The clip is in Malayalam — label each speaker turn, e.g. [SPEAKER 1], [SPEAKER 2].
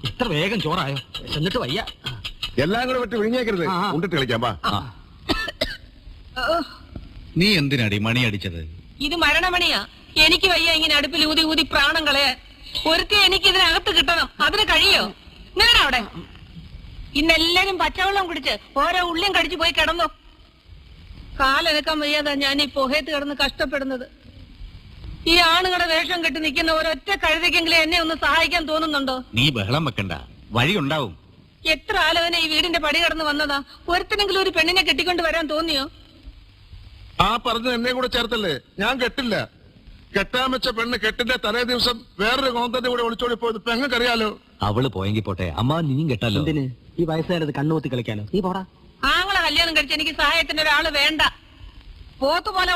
[SPEAKER 1] ഇത്ര വേഗം ചോറായോ? എന്നിട്ട് വയ്യ.
[SPEAKER 2] എല്ലാം കൂടെ വിട്ട് വിഴിഞ്ഞേക്കരുത്. ഉണ്ടിട്ട് കളിക്കാം.
[SPEAKER 3] നീ എന്തിനാടി മണി അടിച്ചത്?
[SPEAKER 4] ഇത് മരണമണിയാ. എനിക്ക് വയ്യ ഇങ്ങനെ അടുപ്പിൽ ഊതി ഊതി പ്രാണം കളയാൻ. ഒരുത്തി എനിക്ക് ഇതിനകത്ത് കിട്ടണം. അതിന് കഴിയോ? നേരെ അവിടെ ഇന്നെല്ലാരും പച്ചവെള്ളം കുടിച്ച് ഓരോ ഉള്ളിയും കടിച്ചു പോയി കിടന്നു. കാലെടുക്കാൻ വയ്യാതാ ഞാൻ ഈ പുഹയത്ത് കിടന്ന് കഷ്ടപ്പെടുന്നത്. ഈ ആണുങ്ങളുടെ വേഷം കെട്ടി നിൽക്കുന്ന ഒരൊറ്റ കഴുതയ്ക്കെങ്കിലും എന്നെ ഒന്ന് സഹായിക്കാൻ തോന്നുന്നുണ്ടോ?
[SPEAKER 3] നീ ബഹളം വെക്കണ്ട, വഴി ഉണ്ടാവും.
[SPEAKER 4] എത്ര ആലോചന ഈ വീടിന്റെ പടി കടന്ന് വന്നതാ. ഒരുത്തിനെങ്കിലും ഒരു പെണ്ണിനെ കെട്ടിക്കൊണ്ട് വരാൻ തോന്നിയോ?
[SPEAKER 2] ആ പറഞ്ഞ എന്നെ കൂടെ ചേർത്തല്ലേ? ഞാൻ കെട്ടില്ല. കെട്ടാൻ വെച്ച പെണ്ണ് കെട്ടിന്റെ തലേ ദിവസം വേറൊരു കോന്തന്റെ കൂടെ ഒളിച്ചോടി പോയത് പെങ്ങൾക്കറിയാലോ.
[SPEAKER 3] അവള് പോയെങ്കിൽ പോട്ടെ, അമ്മ നീയും കെട്ടല്ലോ.
[SPEAKER 1] എന്തിന് ഈ വയസ്സുകാരത് കണ്ണുകൂത്തി കളിക്കാനോ? നീ പോടാ.
[SPEAKER 4] ആങ്ങളെ കല്യാണം കഴിച്ച് എനിക്ക് സഹായത്തിന് ഒരാള് വേണ്ട. പോത്തുപോലെ